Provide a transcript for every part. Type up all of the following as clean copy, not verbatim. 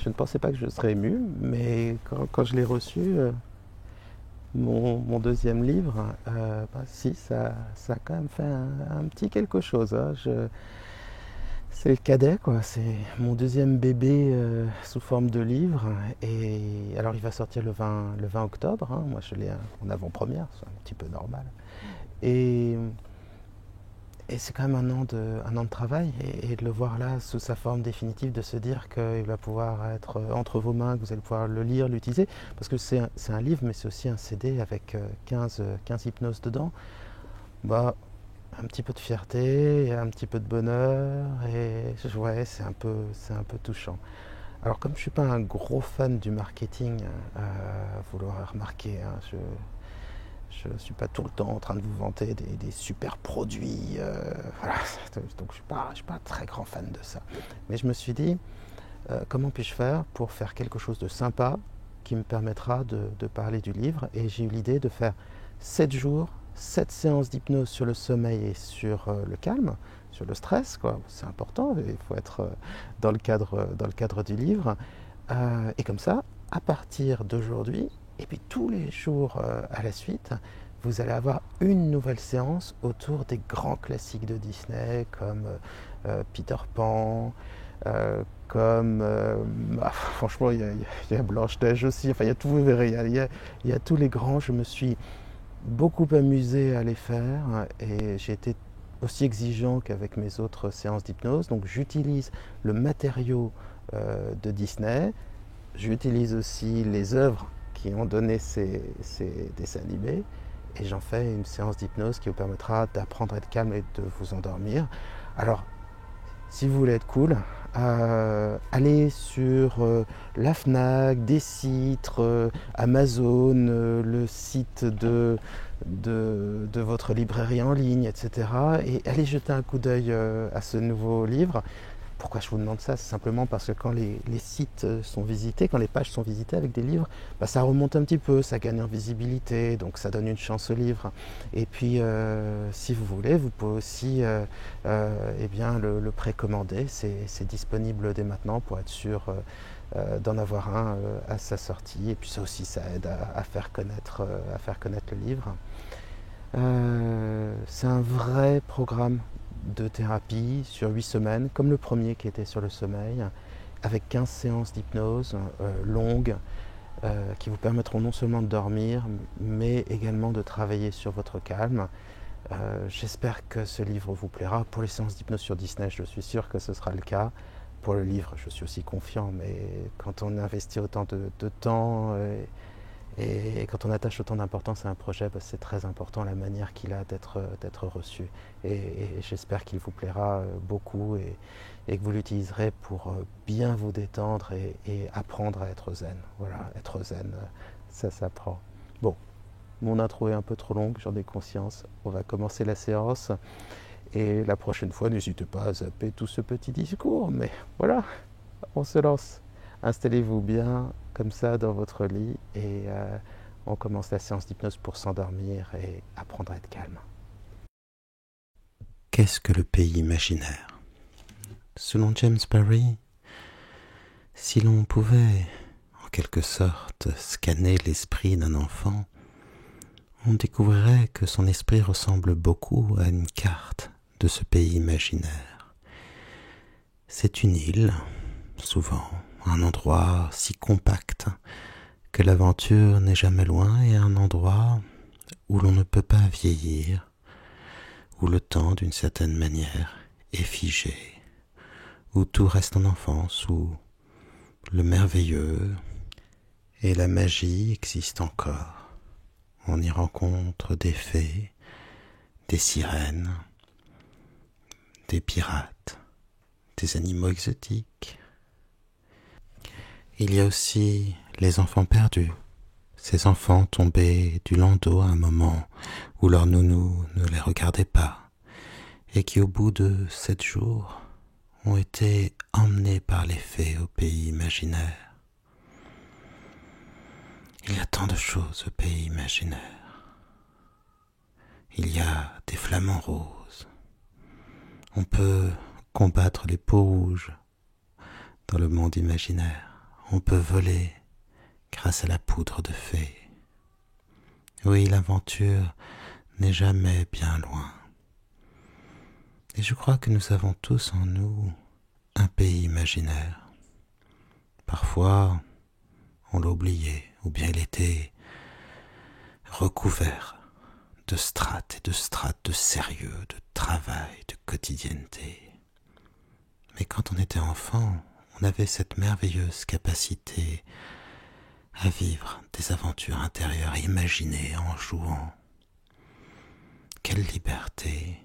je ne pensais pas que je serais ému, mais quand je l'ai reçu, mon deuxième livre, si, ça a quand même fait un petit quelque chose, hein. C'est le cadet, quoi. C'est mon deuxième bébé sous forme de livre. Et alors, il va sortir le 20 octobre, hein. Moi, je l'ai en avant-première, c'est un petit peu normal. Et, et c'est quand même un an de travail. Et de le voir là, sous sa forme définitive, de se dire qu'il va pouvoir être entre vos mains, que vous allez pouvoir le lire, l'utiliser. Parce que c'est un livre, mais c'est aussi un CD avec 15 hypnoses dedans. Bah, un petit peu de fierté, un petit peu de bonheur, et ouais, c'est un peu touchant. Alors comme je suis pas un gros fan du marketing, vous l'aurez remarqué, hein, je suis pas tout le temps en train de vous vanter des super produits, voilà. Donc je suis pas un très grand fan de ça. Mais je me suis dit, comment puis-je faire pour faire quelque chose de sympa qui me permettra de parler du livre, et j'ai eu l'idée de faire 7 jours, 7 séances d'hypnose sur le sommeil et sur le calme, sur le stress, quoi. C'est important, il faut être dans le cadre du livre. Et comme ça, à partir d'aujourd'hui, et puis tous les jours à la suite, vous allez avoir une nouvelle séance autour des grands classiques de Disney, comme Peter Pan, comme franchement, il y a Blanche-Neige aussi, enfin il y a tout, vous verrez, il y a tous les grands. Je me suis beaucoup amusé à les faire, et j'ai été aussi exigeant qu'avec mes autres séances d'hypnose. Donc j'utilise le matériau de Disney, j'utilise aussi les œuvres qui ont donné ces dessins animés, et j'en fais une séance d'hypnose qui vous permettra d'apprendre à être calme et de vous endormir. Alors, si vous voulez être cool, allez sur la Fnac, Décitre, Amazon, le site de votre librairie en ligne, etc. Et allez jeter un coup d'œil à ce nouveau livre. Pourquoi je vous demande ça? C'est simplement parce que quand les sites sont visités, quand les pages sont visitées avec des livres, ça remonte un petit peu, ça gagne en visibilité, donc ça donne une chance au livre. Et puis, si vous voulez, vous pouvez aussi eh bien, le précommander. C'est disponible dès maintenant pour être sûr d'en avoir un à sa sortie. Et puis ça aussi, ça aide à faire connaître le livre. C'est un vrai programme de thérapie sur 8 semaines, comme le premier qui était sur le sommeil, avec 15 séances d'hypnose longues, qui vous permettront non seulement de dormir, mais également de travailler sur votre calme. J'espère que ce livre vous plaira. Pour les séances d'hypnose sur Disney, je suis sûr que ce sera le cas. Pour le livre, je suis aussi confiant, mais quand on investit autant de temps et quand on attache autant d'importance à un projet, c'est très important la manière qu'il a d'être reçu. Et j'espère qu'il vous plaira beaucoup, et que vous l'utiliserez pour bien vous détendre et apprendre à être zen. Voilà, être zen, ça s'apprend. Bon, mon intro est un peu trop longue, j'en ai conscience. On va commencer la séance. Et la prochaine fois, n'hésitez pas à zapper tout ce petit discours. Mais voilà, on se lance. Installez-vous bien comme ça dans votre lit, et on commence la séance d'hypnose pour s'endormir et apprendre à être calme. Qu'est-ce que le pays imaginaire? Selon James Barrie, si l'on pouvait, en quelque sorte, scanner l'esprit d'un enfant, on découvrirait que son esprit ressemble beaucoup à une carte de ce pays imaginaire. C'est une île, souvent un endroit si compact que l'aventure n'est jamais loin, et un endroit où l'on ne peut pas vieillir, où le temps d'une certaine manière est figé, où tout reste en enfance, où le merveilleux et la magie existent encore. On y rencontre des fées, des sirènes, des pirates, des animaux exotiques. Il y a aussi les enfants perdus, ces enfants tombés du landau à un moment où leur nounou ne les regardait pas, et qui au bout de 7 jours ont été emmenés par les fées au pays imaginaire. Il y a tant de choses au pays imaginaire. Il y a des flamants roses. On peut combattre les peaux rouges dans le monde imaginaire. on peut voler grâce à la poudre de fée. Oui, l'aventure n'est jamais bien loin. Et je crois que nous avons tous en nous un pays imaginaire. Parfois, on l'a oublié, ou bien il était recouvert de strates et de strates de sérieux, de travail, de quotidienneté. Mais quand on était enfant, on avait cette merveilleuse capacité à vivre des aventures intérieures, à imaginer en jouant. Quelle liberté!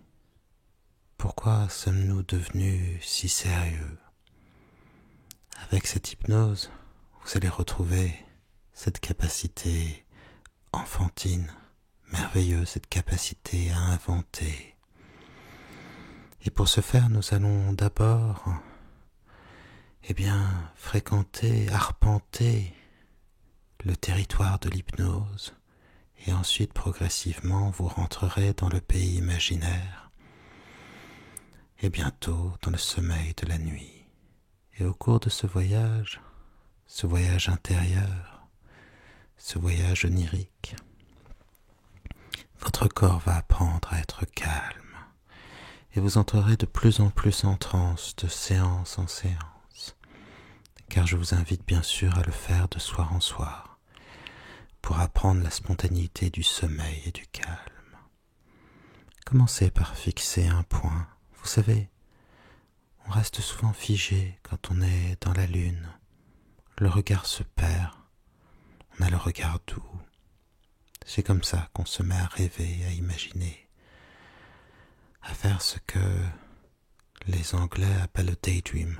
Pourquoi sommes-nous devenus si sérieux? Avec cette hypnose, vous allez retrouver cette capacité enfantine, merveilleuse, cette capacité à inventer. Et pour ce faire, nous allons d'abord, fréquenter, arpenter le territoire de l'hypnose, et ensuite progressivement vous rentrerez dans le pays imaginaire, et bientôt dans le sommeil de la nuit. Et au cours de ce voyage intérieur, ce voyage onirique, votre corps va apprendre à être calme, et vous entrerez de plus en plus en transe de séance en séance, car je vous invite bien sûr à le faire de soir en soir, pour apprendre la spontanéité du sommeil et du calme. Commencez par fixer un point. Vous savez, on reste souvent figé quand on est dans la lune. Le regard se perd, on a le regard doux. C'est comme ça qu'on se met à rêver, à imaginer, à faire ce que les Anglais appellent le daydream,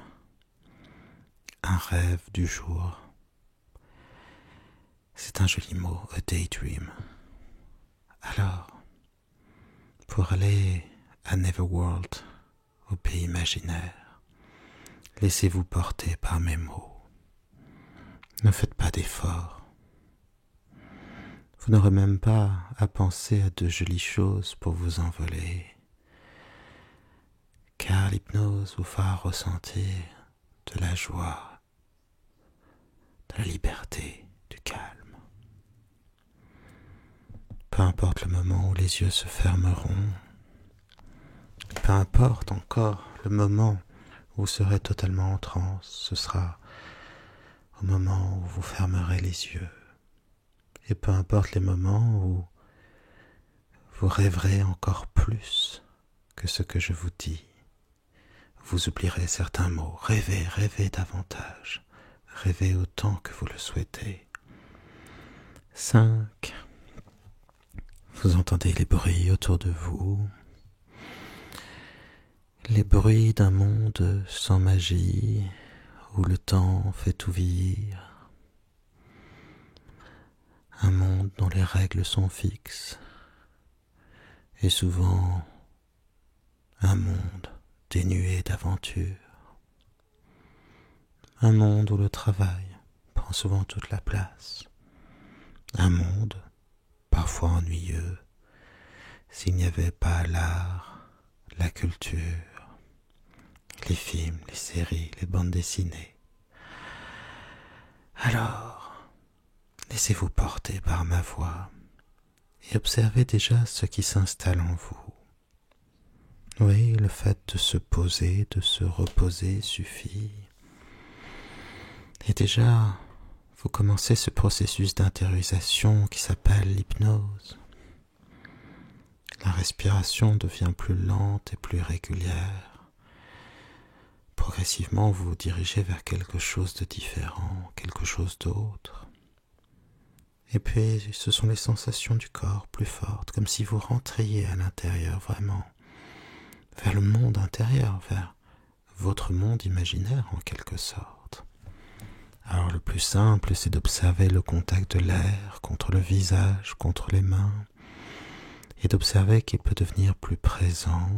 un rêve du jour. C'est un joli mot, a daydream. Alors, pour aller à Neverworld, au pays imaginaire, laissez-vous porter par mes mots. Ne faites pas d'efforts. Vous n'aurez même pas à penser à de jolies choses pour vous envoler, car l'hypnose vous fera ressentir de la joie, de la liberté, du calme. Peu importe le moment où les yeux se fermeront, peu importe encore le moment où vous serez totalement en transe, ce sera au moment où vous fermerez les yeux. Et peu importe les moments où vous rêverez encore plus que ce que je vous dis, vous oublierez certains mots. Rêvez, rêvez davantage. Rêvez autant que vous le souhaitez. 5. Vous entendez les bruits autour de vous. Les bruits d'un monde sans magie, où le temps fait tout vieillir. Un monde dont les règles sont fixes. Et souvent, un monde dénué d'aventure. Un monde où le travail prend souvent toute la place. Un monde parfois ennuyeux s'il n'y avait pas l'art, la culture, les films, les séries, les bandes dessinées. Alors, laissez-vous porter par ma voix et observez déjà ce qui s'installe en vous. Oui, le fait de se poser, de se reposer suffit. Et déjà, vous commencez ce processus d'intériorisation qui s'appelle l'hypnose. La respiration devient plus lente et plus régulière. Progressivement, vous vous dirigez vers quelque chose de différent, quelque chose d'autre. Et puis, ce sont les sensations du corps plus fortes, comme si vous rentriez à l'intérieur vraiment, vers le monde intérieur, vers votre monde imaginaire en quelque sorte. Alors le plus simple, c'est d'observer le contact de l'air contre le visage, contre les mains, et d'observer qu'il peut devenir plus présent,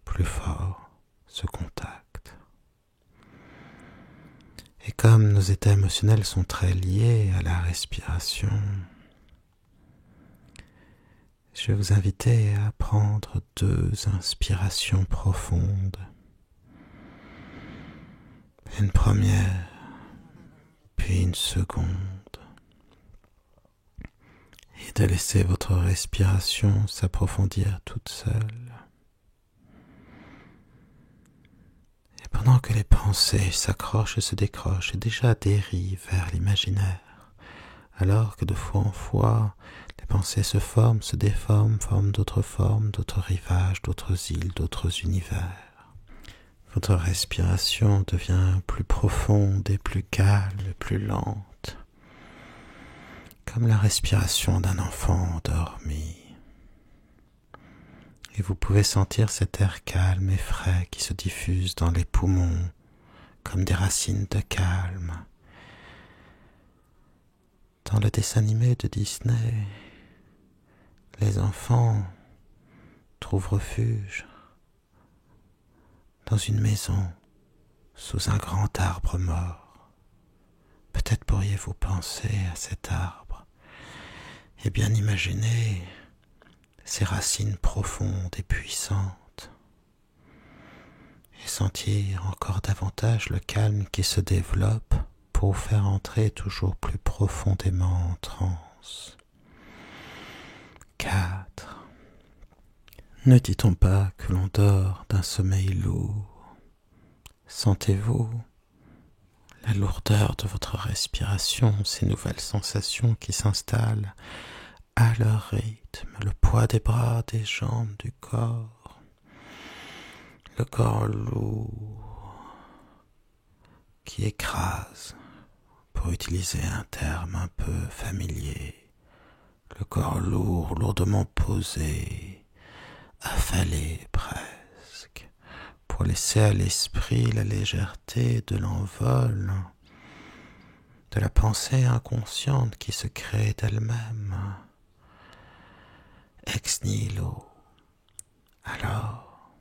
plus fort, ce contact. Et comme nos états émotionnels sont très liés à la respiration, je vais vous inviter à prendre 2 inspirations profondes. Une première puis une seconde, et de laisser votre respiration s'approfondir toute seule. Et pendant que les pensées s'accrochent et se décrochent et déjà dérivent vers l'imaginaire, alors que de fois en fois, les pensées se forment, se déforment, forment d'autres rivages, d'autres îles, d'autres univers. Votre respiration devient plus profonde et plus calme et plus lente, comme la respiration d'un enfant endormi. Et vous pouvez sentir cet air calme et frais qui se diffuse dans les poumons, comme des racines de calme. Dans le dessin animé de Disney, les enfants trouvent refuge dans une maison sous un grand arbre mort. Peut-être pourriez-vous penser à cet arbre et bien imaginer ses racines profondes et puissantes et sentir encore davantage le calme qui se développe pour vous faire entrer toujours plus profondément en transe. 4. Ne dit-on pas que l'on dort d'un sommeil lourd? Sentez-vous la lourdeur de votre respiration, ces nouvelles sensations qui s'installent à leur rythme, le poids des bras, des jambes, du corps, le corps lourd qui écrase, pour utiliser un terme un peu familier, le corps lourd, lourdement posé, affalé presque, pour laisser à l'esprit la légèreté de l'envol, de la pensée inconsciente qui se crée d'elle-même, ex nihilo. Alors,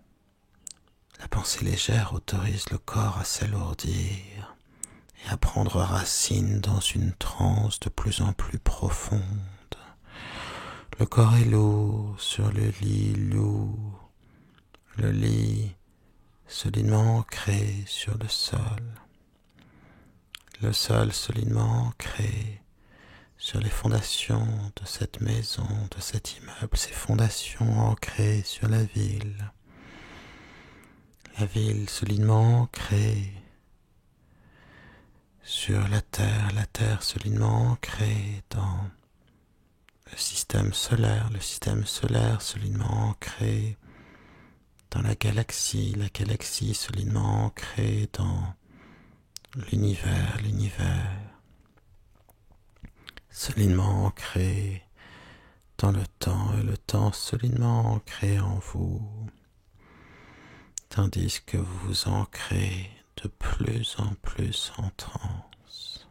la pensée légère autorise le corps à s'alourdir et à prendre racine dans une transe de plus en plus profonde. Le corps est lourd sur le lit lourd, le lit solidement ancré sur le sol solidement ancré sur les fondations de cette maison, de cet immeuble, ces fondations ancrées sur la ville solidement ancrée sur la terre solidement ancrée dans le système solaire solidement ancré dans la galaxie solidement ancrée dans l'univers solidement ancré dans le temps et le temps solidement ancré en vous, tandis que vous vous ancrez de plus en plus en transe,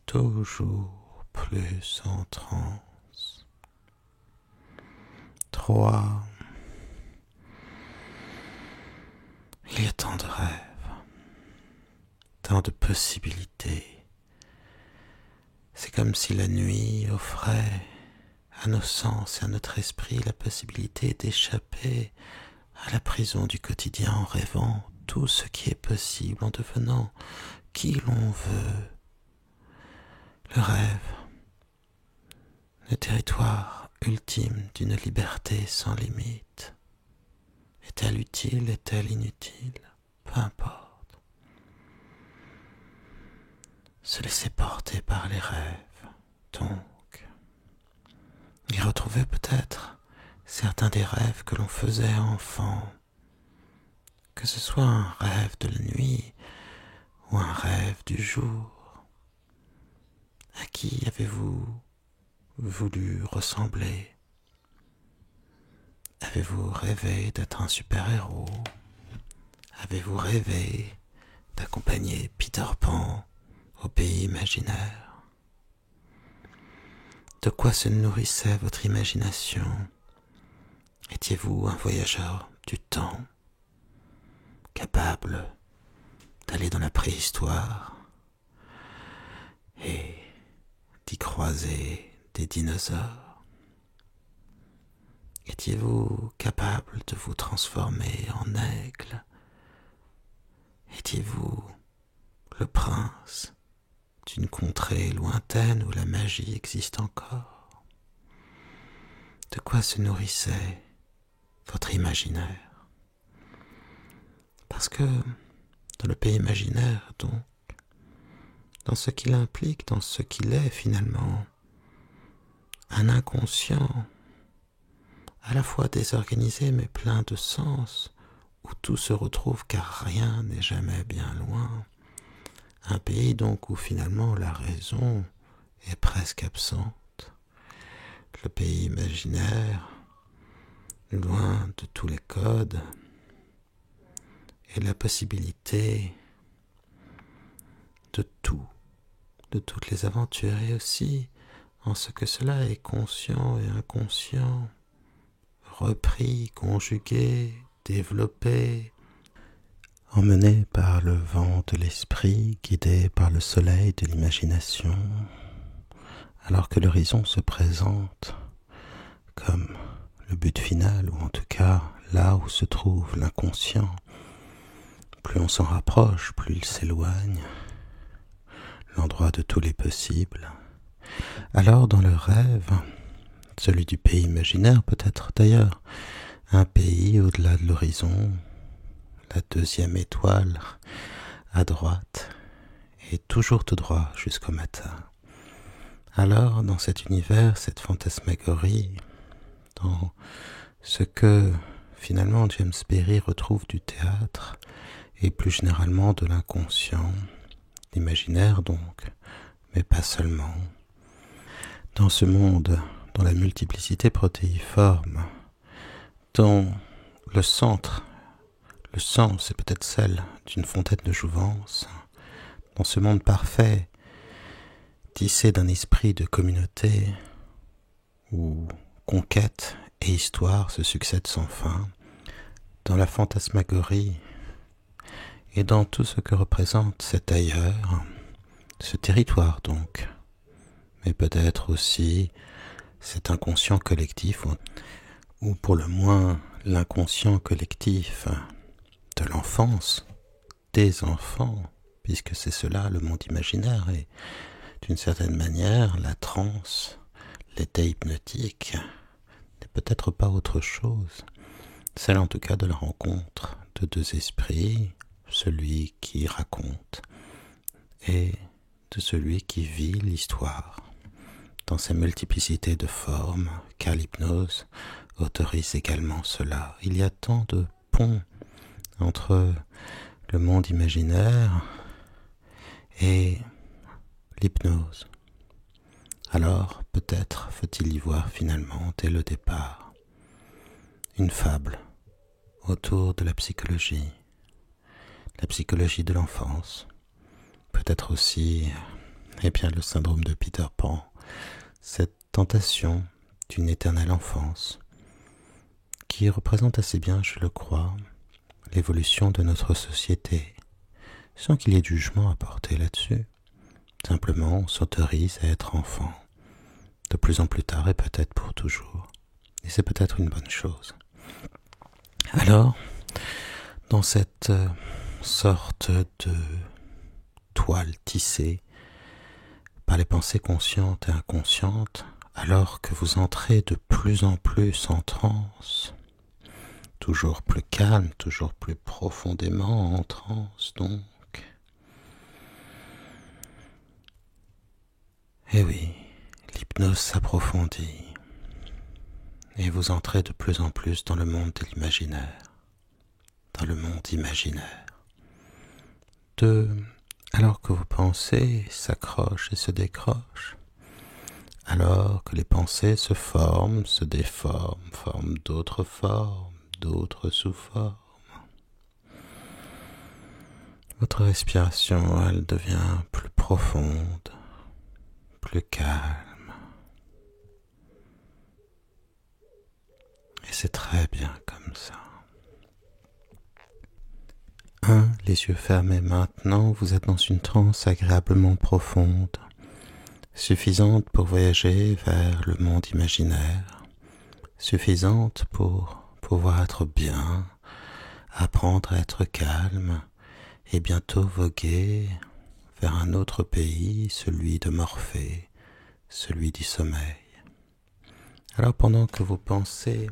toujours plus en transe. 3. Il y a tant de rêves, tant de possibilités. C'est comme si la nuit offrait à nos sens et à notre esprit la possibilité d'échapper à la prison du quotidien en rêvant tout ce qui est possible, en devenant qui l'on veut. Le rêve, le territoire ultime d'une liberté sans limite. Est-elle utile, est-elle inutile? Peu importe. Se laisser porter par les rêves, donc, y retrouver peut-être certains des rêves que l'on faisait enfant, que ce soit un rêve de la nuit ou un rêve du jour. À qui avez-vous voulu ressembler? Avez-vous rêvé d'être un super-héros? Avez-vous rêvé d'accompagner Peter Pan au pays imaginaire? De quoi se nourrissait votre imagination? Étiez-vous un voyageur du temps, capable d'aller dans la préhistoire et d'y croiser des dinosaures? Étiez-vous capable de vous transformer en aigle? Étiez-vous le prince d'une contrée lointaine où la magie existe encore. De quoi se nourrissait votre imaginaire? Parce que dans le pays imaginaire, donc, dans ce qu'il implique, dans ce qu'il est finalement, un inconscient à la fois désorganisé mais plein de sens, où tout se retrouve car rien n'est jamais bien loin. Un pays donc où finalement la raison est presque absente. Le pays imaginaire, loin de tous les codes, et la possibilité de tout, de toutes les aventures, et aussi en ce que cela est conscient et inconscient, repris, conjugué, développé, emmené par le vent de l'esprit, guidé par le soleil de l'imagination, alors que l'horizon se présente comme le but final, ou en tout cas là où se trouve l'inconscient. Plus on s'en rapproche, plus il s'éloigne, l'endroit de tous les possibles. Alors dans le rêve, celui du pays imaginaire peut être d'ailleurs un pays au-delà de l'horizon, la deuxième étoile à droite, et toujours tout droit jusqu'au matin. Alors dans cet univers, cette fantasmagorie, dans ce que finalement James Berry retrouve du théâtre, et plus généralement de l'inconscient, l'imaginaire donc, mais pas seulement. Dans ce monde, dont la multiplicité protéiforme, dont le centre, le sens est peut-être celle d'une fontaine de jouvence, dans ce monde parfait, tissé d'un esprit de communauté, où conquête et histoire se succèdent sans fin, dans la fantasmagorie et dans tout ce que représente cet ailleurs, ce territoire donc, mais peut-être aussi cet inconscient collectif, ou pour le moins l'inconscient collectif de l'enfance, des enfants, puisque c'est cela le monde imaginaire, et d'une certaine manière la transe, l'état hypnotique, n'est peut-être pas autre chose, celle en tout cas de la rencontre de deux esprits, celui qui raconte et de celui qui vit l'histoire, dans sa multiplicité de formes, car l'hypnose autorise également cela. Il y a tant de ponts entre le monde imaginaire et l'hypnose. Alors, peut-être faut-il y voir finalement, dès le départ, une fable autour de la psychologie de l'enfance, peut-être aussi le syndrome de Peter Pan, cette tentation d'une éternelle enfance, qui représente assez bien, je le crois, l'évolution de notre société, sans qu'il y ait de jugement à porter là-dessus. Simplement, on s'autorise à être enfant, de plus en plus tard et peut-être pour toujours. Et c'est peut-être une bonne chose. Alors, dans cette sorte de toile tissée par les pensées conscientes et inconscientes, alors que vous entrez de plus en plus en transe, toujours plus calme, toujours plus profondément en transe donc. Et oui, l'hypnose s'approfondit et vous entrez de plus en plus dans le monde de l'imaginaire, dans le monde imaginaire. Alors que vos pensées s'accrochent et se décrochent, alors que les pensées se forment, se déforment, forment d'autres formes, d'autres sous-formes. Votre respiration, elle devient plus profonde, plus calme. Et c'est très bien comme ça. Les yeux fermés maintenant, vous êtes dans une transe agréablement profonde, suffisante pour voyager vers le monde imaginaire, suffisante pour pouvoir être bien, apprendre à être calme et bientôt voguer vers un autre pays, celui de Morphée, celui du sommeil. Alors pendant que vos pensées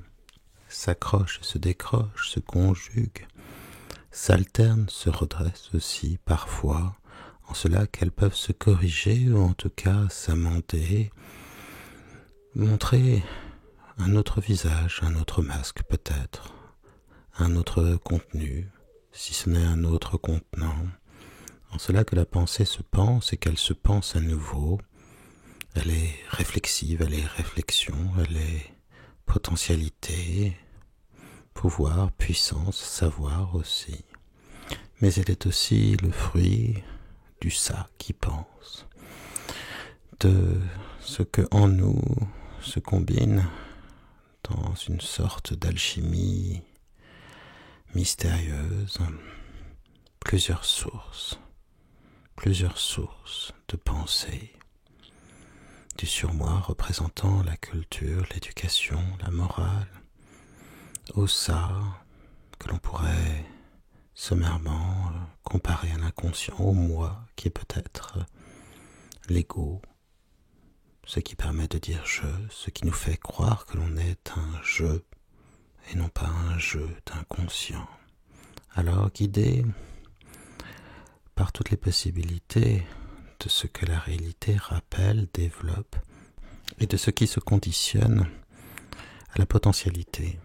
s'accrochent, se décrochent, se conjuguent, s'alternent, se redressent aussi parfois, en cela qu'elles peuvent se corriger ou en tout cas s'amender, montrer un autre visage, un autre masque peut-être, un autre contenu, si ce n'est un autre contenant, en cela que la pensée se pense et qu'elle se pense à nouveau. Elle est réflexive, elle est réflexion, elle est potentialité, pouvoir, puissance, savoir aussi. Mais elle est aussi le fruit du ça qui pense, de ce que en nous se combine dans une sorte d'alchimie mystérieuse, plusieurs sources de pensée, du surmoi représentant la culture, l'éducation, la morale, au ça que l'on pourrait sommairement comparer à l'inconscient, au moi qui est peut-être l'ego, ce qui permet de dire je, ce qui nous fait croire que l'on est un je et non pas un jeu d'inconscient. Alors guidé par toutes les possibilités de ce que la réalité rappelle, développe, et de ce qui se conditionne à la potentialité,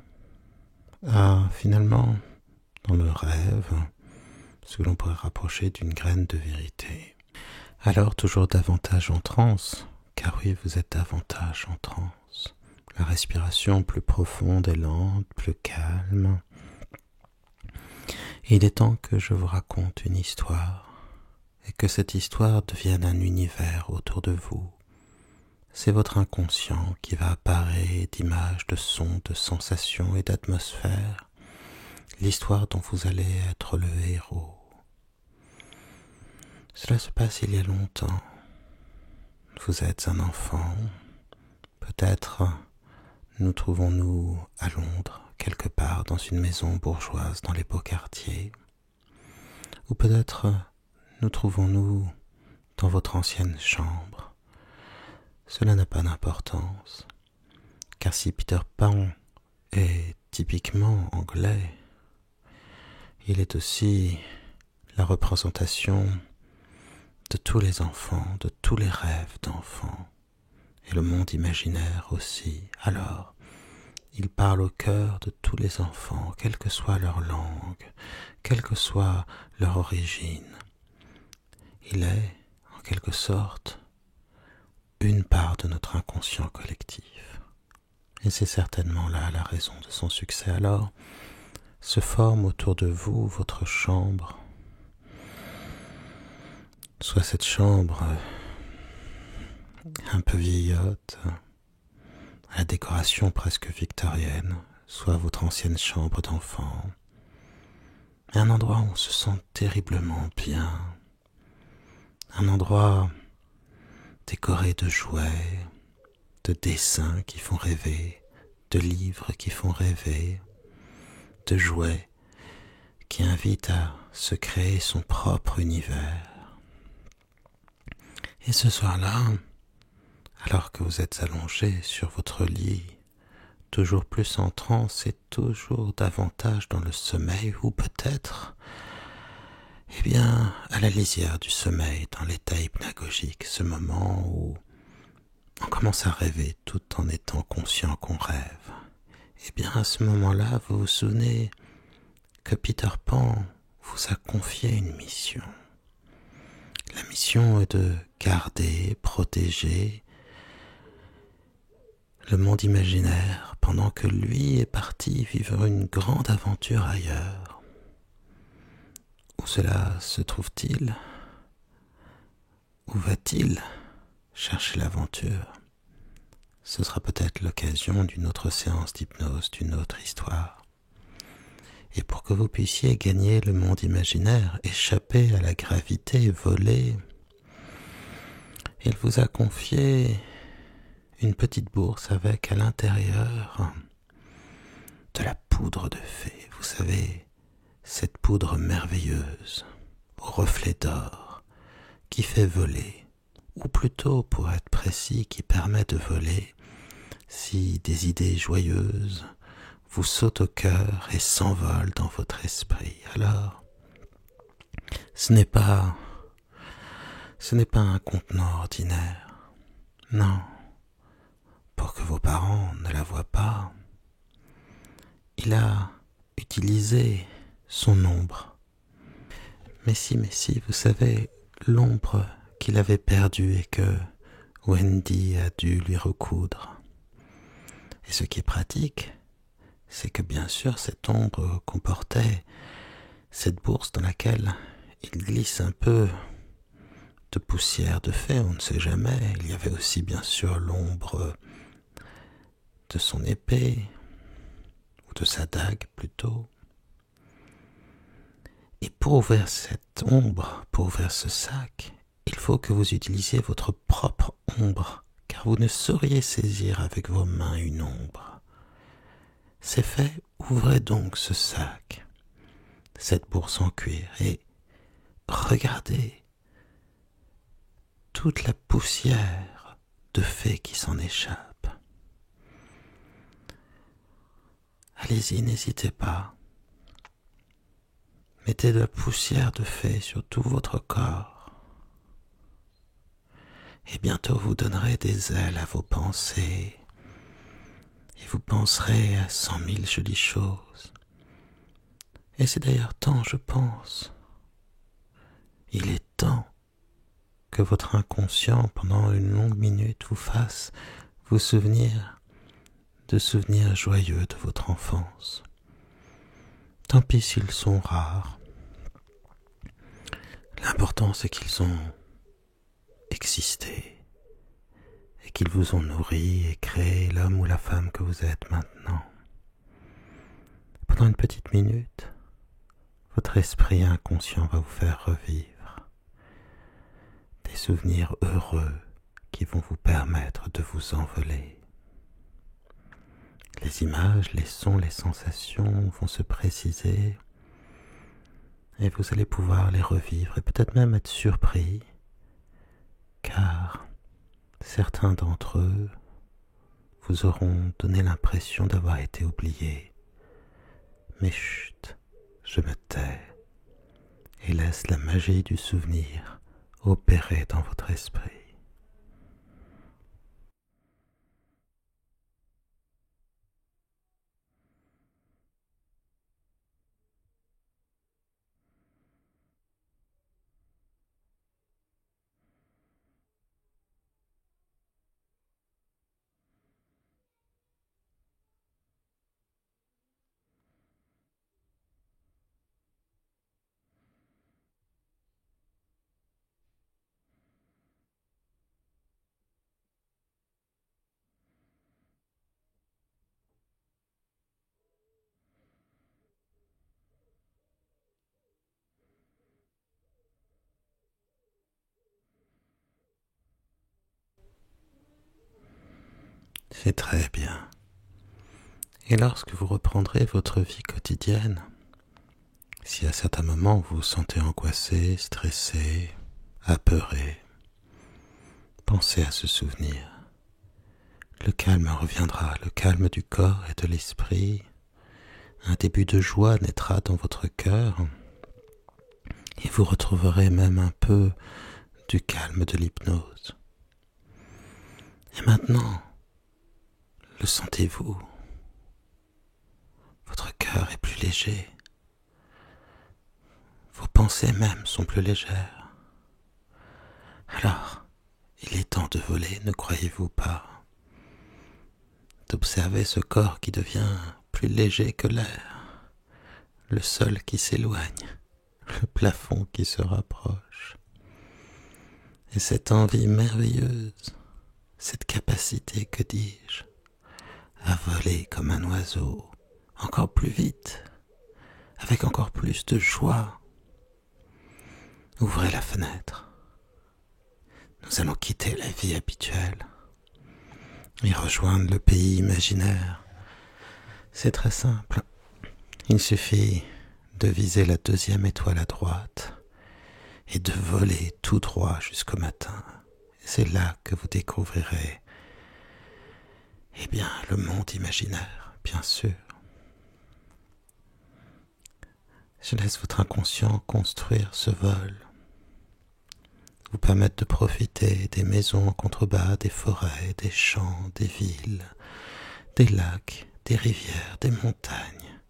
à finalement, dans le rêve, ce que l'on pourrait rapprocher d'une graine de vérité. Alors toujours davantage en transe, car oui, vous êtes davantage en transe. La respiration plus profonde et lente, plus calme. Et il est temps que je vous raconte une histoire, et que cette histoire devienne un univers autour de vous. C'est votre inconscient qui va apparaître d'images, de sons, de sensations et d'atmosphères, l'histoire dont vous allez être le héros. Cela se passe il y a longtemps. Vous êtes un enfant. Peut-être nous trouvons-nous à Londres, quelque part dans une maison bourgeoise dans les beaux quartiers. Ou peut-être nous trouvons-nous dans votre ancienne chambre. Cela n'a pas d'importance, car si Peter Pan est typiquement anglais, il est aussi la représentation de tous les enfants, de tous les rêves d'enfants, et le monde imaginaire aussi. Alors, il parle au cœur de tous les enfants, quelle que soit leur langue, quelle que soit leur origine. Il est, en quelque sorte, une part de notre inconscient collectif. Et c'est certainement là la raison de son succès. Alors, se forme autour de vous votre chambre, soit cette chambre un peu vieillotte, à la décoration presque victorienne, soit votre ancienne chambre d'enfant, et un endroit où on se sent terriblement bien, un endroit décoré de jouets, de dessins qui font rêver, de livres qui font rêver, de jouets qui invitent à se créer son propre univers. Et ce soir-là, alors que vous êtes allongé sur votre lit, toujours plus en transe et toujours davantage dans le sommeil, ou peut-être, à la lisière du sommeil, dans l'état hypnagogique, ce moment où on commence à rêver tout en étant conscient qu'on rêve. À ce moment-là, vous vous souvenez que Peter Pan vous a confié une mission. La mission est de garder, protéger le monde imaginaire pendant que lui est parti vivre une grande aventure ailleurs. Où cela se trouve-t-il? Où va-t-il chercher l'aventure? Ce sera peut-être l'occasion d'une autre séance d'hypnose, d'une autre histoire. Et pour que vous puissiez gagner le monde imaginaire, échapper à la gravité, voler, il vous a confié une petite bourse avec à l'intérieur de la poudre de fée. Vous savez, cette poudre merveilleuse, au reflet d'or, qui fait voler, ou plutôt, pour être précis, qui permet de voler si des idées joyeuses vous sautent au cœur et s'envolent dans votre esprit. Alors, ce n'est pas un contenant ordinaire. Non, pour que vos parents ne la voient pas, il a utilisé son ombre. Mais si, vous savez, l'ombre qu'il avait perdue et que Wendy a dû lui recoudre. Et ce qui est pratique, c'est que bien sûr cette ombre comportait cette bourse dans laquelle il glisse un peu de poussière de fée, on ne sait jamais. Il y avait aussi bien sûr l'ombre de son épée, ou de sa dague plutôt. Et pour ouvrir cette ombre, pour ouvrir ce sac, il faut que vous utilisiez votre propre ombre, car vous ne sauriez saisir avec vos mains une ombre. C'est fait, ouvrez donc ce sac, cette bourse en cuir, et regardez toute la poussière de fée qui s'en échappe. Allez-y, n'hésitez pas. Mettez de la poussière de fée sur tout votre corps. Et bientôt vous donnerez des ailes à vos pensées. Et vous penserez à 100 000 jolies choses. Et c'est d'ailleurs temps, je pense. Il est temps que votre inconscient, pendant une longue minute, vous fasse vous souvenir de souvenirs joyeux de votre enfance. Tant pis s'ils sont rares. L'important, c'est qu'ils ont existé et qu'ils vous ont nourri et créé l'homme ou la femme que vous êtes maintenant. Pendant une petite minute, votre esprit inconscient va vous faire revivre des souvenirs heureux qui vont vous permettre de vous envoler. Les images, les sons, les sensations vont se préciser et vous allez pouvoir les revivre et peut-être même être surpris car certains d'entre eux vous auront donné l'impression d'avoir été oubliés. Mais chut, je me tais et laisse la magie du souvenir opérer dans votre esprit. C'est très bien. Et lorsque vous reprendrez votre vie quotidienne, si à certains moments vous vous sentez angoissé, stressé, apeuré, pensez à ce souvenir. Le calme reviendra, le calme du corps et de l'esprit. Un début de joie naîtra dans votre cœur et vous retrouverez même un peu du calme de l'hypnose. Et maintenant, le sentez-vous? Votre cœur est plus léger. Vos pensées même sont plus légères. Alors, il est temps de voler, ne croyez-vous pas? D'observer ce corps qui devient plus léger que l'air, le sol qui s'éloigne, le plafond qui se rapproche. Et cette envie merveilleuse, cette capacité, que dis-je, à voler comme un oiseau, encore plus vite, avec encore plus de joie. Ouvrez la fenêtre. Nous allons quitter la vie habituelle et rejoindre le pays imaginaire. C'est très simple. Il suffit de viser la 2e étoile à droite et de voler tout droit jusqu'au matin. Et c'est là que vous découvrirez, eh bien, le monde imaginaire, bien sûr. Je laisse votre inconscient construire ce vol, vous permettre de profiter des maisons en contrebas, des forêts, des champs, des villes, des lacs, des rivières, des montagnes,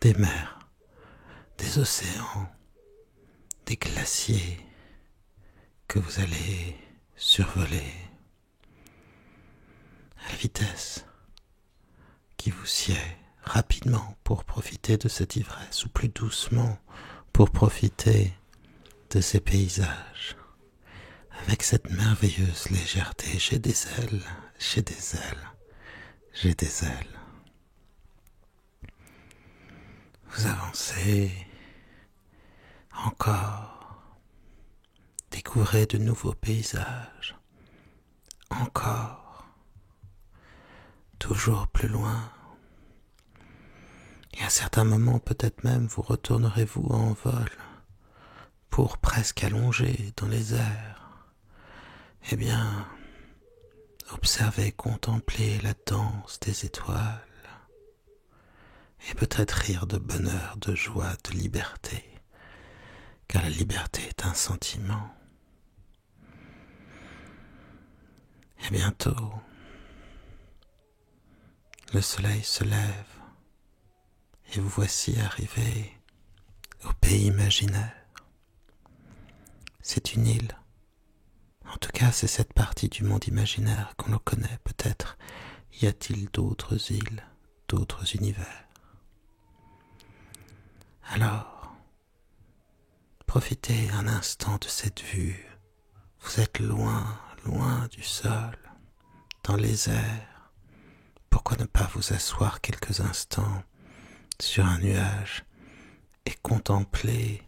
des mers, des océans, des glaciers que vous allez survoler à la vitesse qui vous sied, rapidement pour profiter de cette ivresse, ou plus doucement pour profiter de ces paysages. Avec cette merveilleuse légèreté, j'ai des ailes, j'ai des ailes, j'ai des ailes. Vous avancez encore, découvrez de nouveaux paysages, encore, toujours plus loin. Et à certains moments, peut-être même, vous retournerez-vous en vol pour presque allonger dans les airs. Eh bien, observez, contemplez la danse des étoiles et peut-être rire de bonheur, de joie, de liberté, car la liberté est un sentiment. Et bientôt, le soleil se lève et vous voici arrivé au pays imaginaire. C'est une île. En tout cas, c'est cette partie du monde imaginaire qu'on le connaît. Peut-être y a-t-il d'autres îles, d'autres univers. Alors, profitez un instant de cette vue. Vous êtes loin, loin du sol, dans les airs. Pourquoi ne pas vous asseoir quelques instants sur un nuage et contempler,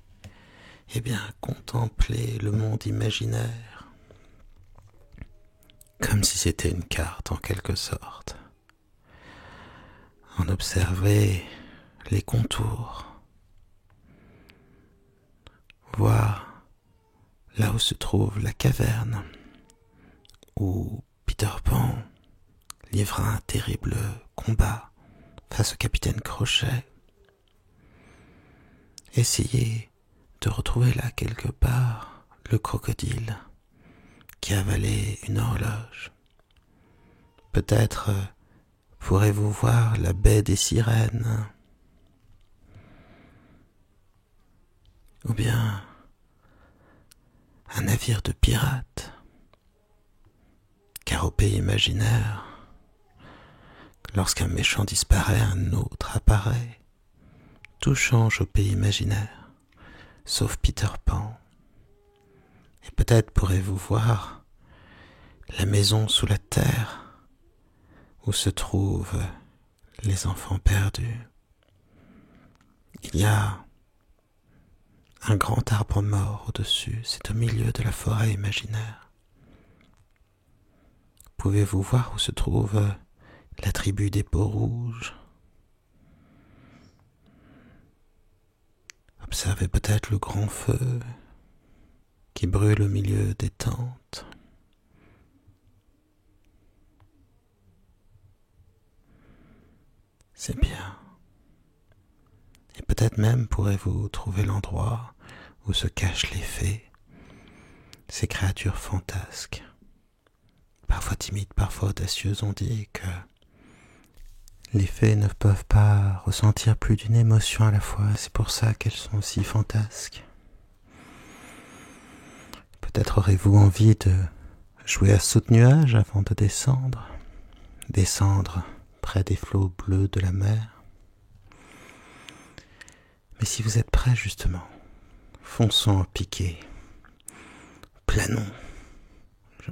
contempler le monde imaginaire, comme si c'était une carte en quelque sorte. En observer les contours, voir là où se trouve la caverne où Peter Pan livra un terrible combat face au capitaine Crochet. Essayez de retrouver là quelque part le crocodile qui avalait une horloge. Peut-être pourrez-vous voir la baie des sirènes, ou bien un navire de pirates, car au pays imaginaire, lorsqu'un méchant disparaît, un autre apparaît. Tout change au pays imaginaire, sauf Peter Pan. Et peut-être pourrez-vous voir la maison sous la terre où se trouvent les enfants perdus. Il y a un grand arbre mort au-dessus, c'est au milieu de la forêt imaginaire. Pouvez-vous voir où se trouve la tribu des peaux rouges? Observez peut-être le grand feu qui brûle au milieu des tentes. C'est bien. Et peut-être même pourrez-vous trouver l'endroit où se cachent les fées, ces créatures fantasques, parfois timides, parfois audacieuses. On dit que les fées ne peuvent pas ressentir plus d'une émotion à la fois, c'est pour ça qu'elles sont aussi fantasques. Peut-être aurez-vous envie de jouer à saute-nuage avant de descendre près des flots bleus de la mer. Mais si vous êtes prêts justement, fonçons à piquer, planons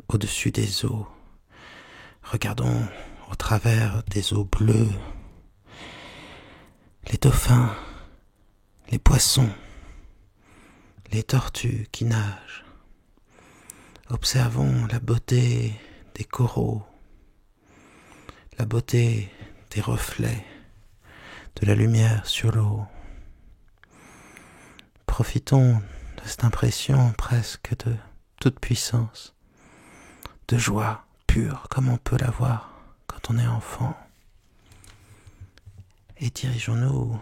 au-dessus des eaux, regardons au travers des eaux bleues, les dauphins, les poissons, les tortues qui nagent. Observons la beauté des coraux, la beauté des reflets, de la lumière sur l'eau. Profitons de cette impression presque de toute puissance, de joie pure comme on peut l'avoir quand on est enfant. Et dirigeons-nous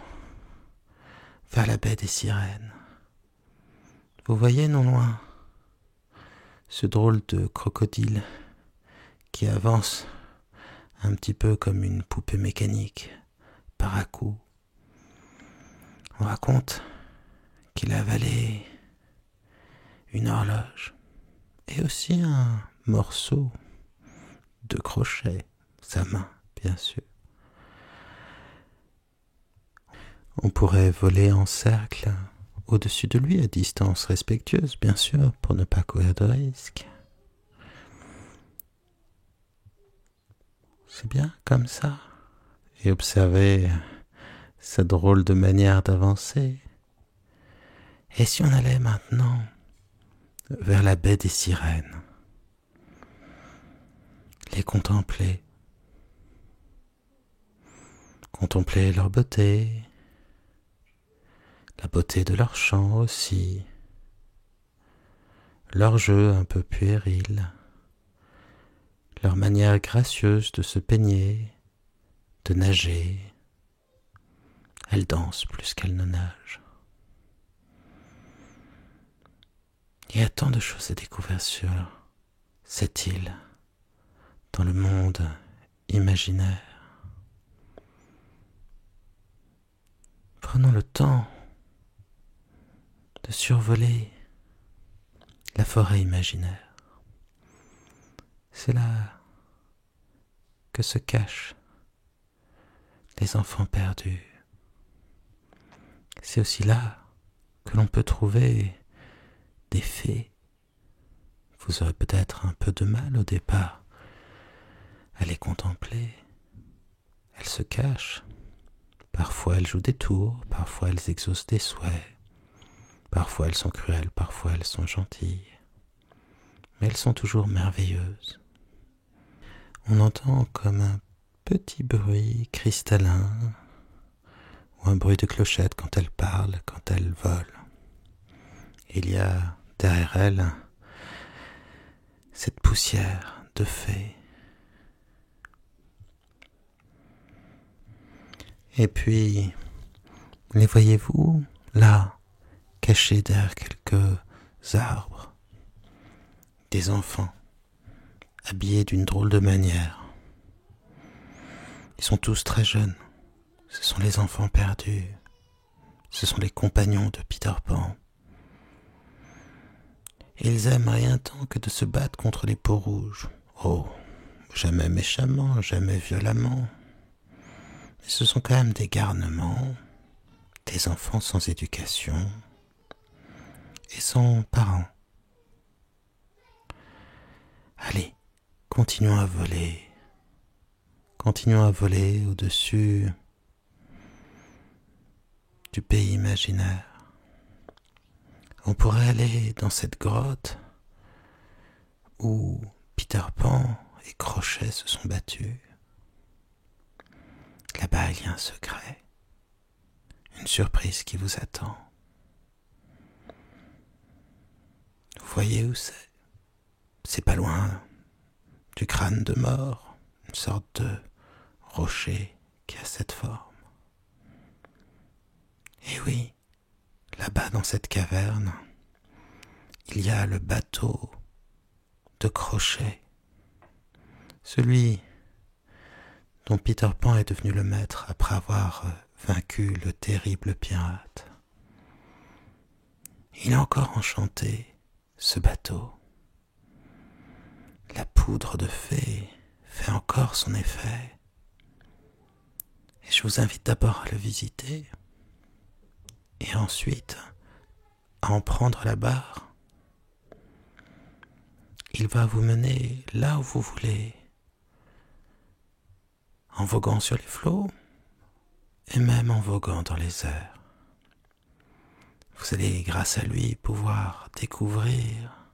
vers la baie des Sirènes. Vous voyez non loin ce drôle de crocodile qui avance un petit peu comme une poupée mécanique par à-coups. On raconte qu'il a avalé une horloge et aussi un morceau de crochet, sa main bien sûr. On pourrait voler en cercle au-dessus de lui à distance respectueuse bien sûr pour ne pas courir de risques. C'est bien comme ça. Et observer sa drôle de manière d'avancer. Et si on allait maintenant vers la baie des Sirènes, les contempler leur beauté, la beauté de leur chant aussi, leur jeu un peu puéril, leur manière gracieuse de se peigner, de nager. Elle danse plus qu'elle ne nage. Il y a tant de choses à découvrir sur cette île, dans le monde imaginaire. Prenons le temps de survoler la forêt imaginaire. C'est là que se cachent les enfants perdus. C'est aussi là que l'on peut trouver des fées. Vous aurez peut-être un peu de mal au départ à les contempler. Elles se cachent. Parfois elles jouent des tours, parfois elles exaucent des souhaits. Parfois elles sont cruelles, parfois elles sont gentilles. Mais elles sont toujours merveilleuses. On entend comme un petit bruit cristallin ou un bruit de clochette quand elles parlent, quand elles volent. Il y a derrière elles cette poussière de fées. Et puis, les voyez-vous là, cachés derrière quelques arbres, des enfants habillés d'une drôle de manière. Ils sont tous très jeunes. Ce sont les enfants perdus. Ce sont les compagnons de Peter Pan. Ils aiment rien tant que de se battre contre les peaux rouges. Oh, jamais méchamment, jamais violemment. Mais ce sont quand même des garnements, des enfants sans éducation et sans parents. Allez, continuons à voler. Continuons à voler au-dessus du pays imaginaire. On pourrait aller dans cette grotte où Peter Pan et Crochet se sont battus. Là-bas, il y a un secret, une surprise qui vous attend. Vous voyez où c'est ? C'est pas loin du crâne de mort, une sorte de rocher qui a cette forme. Et oui, là-bas dans cette caverne, il y a le bateau de Crochet, celui dont Peter Pan est devenu le maître après avoir vaincu le terrible pirate. Il est encore enchanté, ce bateau. La poudre de fée fait encore son effet. Et je vous invite d'abord à le visiter et ensuite à en prendre la barre. Il va vous mener là où vous voulez, en voguant sur les flots et même en voguant dans les airs. Vous allez, grâce à lui, pouvoir découvrir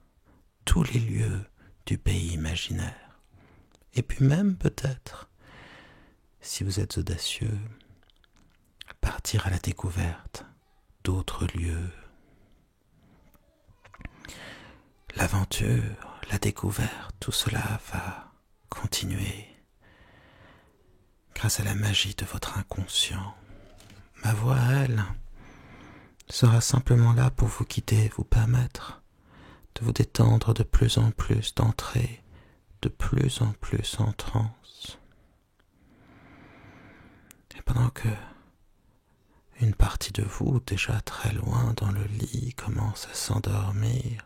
tous les lieux du pays imaginaire. Et puis même peut-être, si vous êtes audacieux, partir à la découverte d'autres lieux. l'aventure, la découverte, tout cela va continuer grâce à la magie de votre inconscient. Ma voix, elle, sera simplement là pour vous guider, vous permettre de vous détendre de plus en plus, d'entrer de plus en plus en transe. Et pendant que une partie de vous, déjà très loin dans le lit, commence à s'endormir,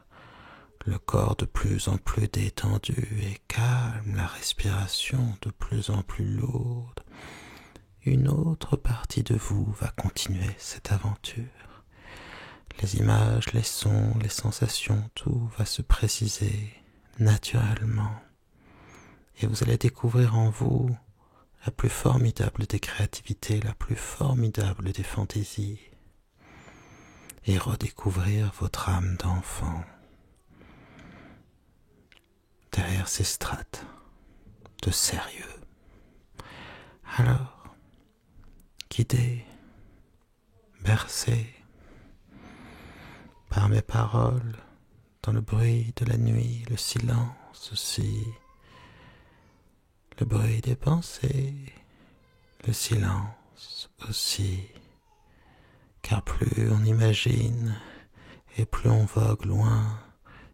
le corps de plus en plus détendu et calme, la respiration de plus en plus lourde, une autre partie de vous va continuer cette aventure. Les images, les sons, les sensations, tout va se préciser naturellement. Et vous allez découvrir en vous la plus formidable des créativités, la plus formidable des fantaisies. Et redécouvrir votre âme d'enfant derrière ces strates de sérieux. Alors, guidé, bercé par mes paroles, dans le bruit de la nuit, le silence aussi, le bruit des pensées, le silence aussi, car plus on imagine, et plus on vogue loin,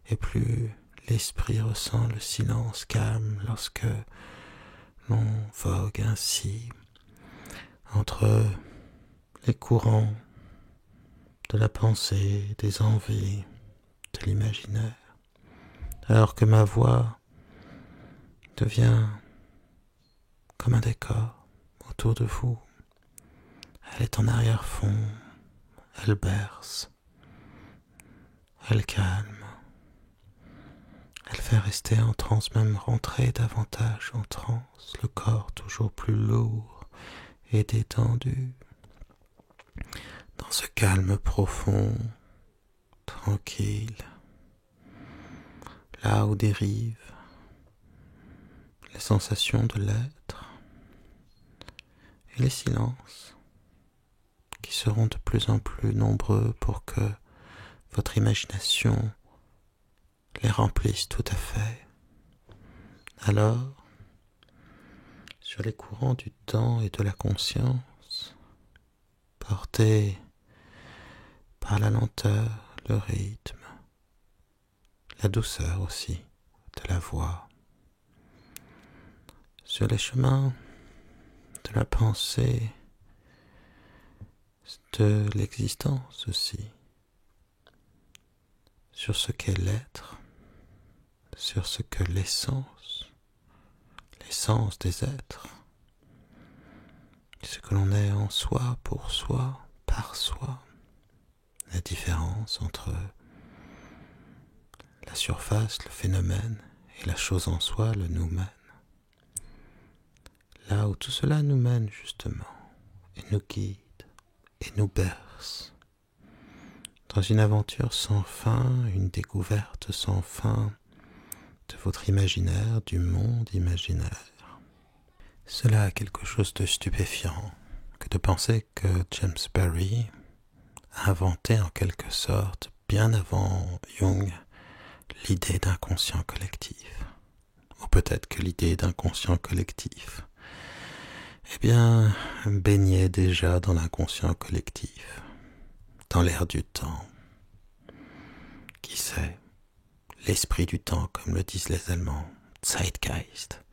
et plus l'esprit ressent le silence calme lorsque l'on vogue ainsi entre les courants de la pensée, des envies, de l'imaginaire, alors que ma voix devient comme un décor autour de vous. Elle est en arrière-fond, elle berce, elle calme, elle fait rester en transe, même rentrer davantage en transe, le corps toujours plus lourd et détendu. Dans ce calme profond, tranquille, là où dérivent les sensations de l'être et les silences qui seront de plus en plus nombreux pour que votre imagination les remplisse tout à fait. Alors, sur les courants du temps et de la conscience, portés par la lenteur, le rythme, la douceur aussi de la voix, sur les chemins de la pensée, de l'existence aussi, sur ce qu'est l'être, sur ce que l'essence des êtres, ce que l'on est en soi, pour soi, par soi, la différence entre la surface, le phénomène, et la chose en soi, le nous-mène. Là où tout cela nous mène justement, et nous guide, et nous berce, dans une aventure sans fin, une découverte sans fin de votre imaginaire, du monde imaginaire. Cela a quelque chose de stupéfiant que de penser que James Barrie a inventé en quelque sorte, bien avant Jung, l'idée d'inconscient collectif. Ou peut-être que l'idée d'inconscient collectif, baignait déjà dans l'inconscient collectif, dans l'air du temps. Qui sait, l'esprit du temps, comme le disent les Allemands, Zeitgeist.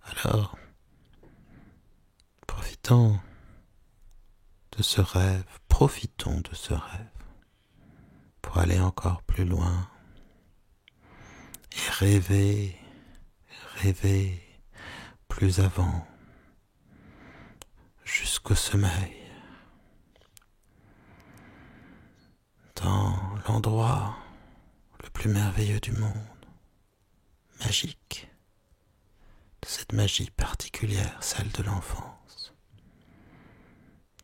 Alors, profitons de ce rêve pour aller encore plus loin et rêver plus avant, jusqu'au sommeil, dans l'endroit le plus merveilleux du monde, magique, de cette magie particulière, celle de l'enfance.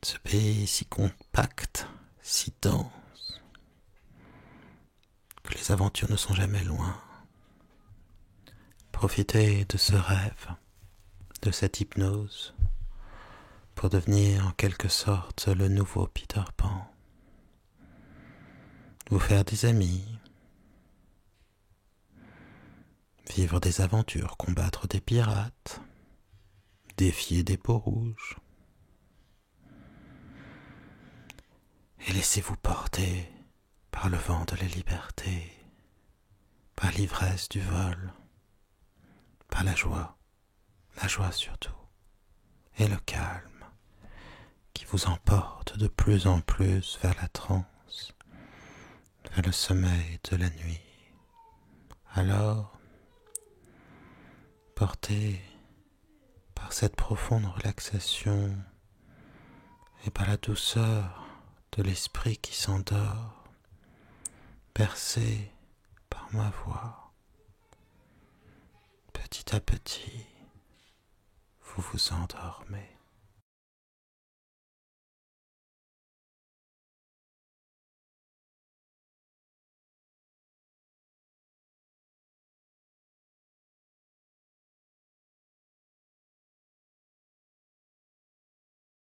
Ce pays si compact, si dense, que les aventures ne sont jamais loin. Profitez de ce rêve, de cette hypnose, pour devenir en quelque sorte le nouveau Peter Pan. Vous faire des amis, vivre des aventures, combattre des pirates, défier des peaux rouges. Et laissez-vous porter par le vent de la liberté, par l'ivresse du vol, par la joie surtout, et le calme qui vous emporte de plus en plus vers la transe, vers le sommeil de la nuit. Alors, porté par cette profonde relaxation et par la douceur de l'esprit qui s'endort, bercé par ma voix, petit à petit, vous vous endormez.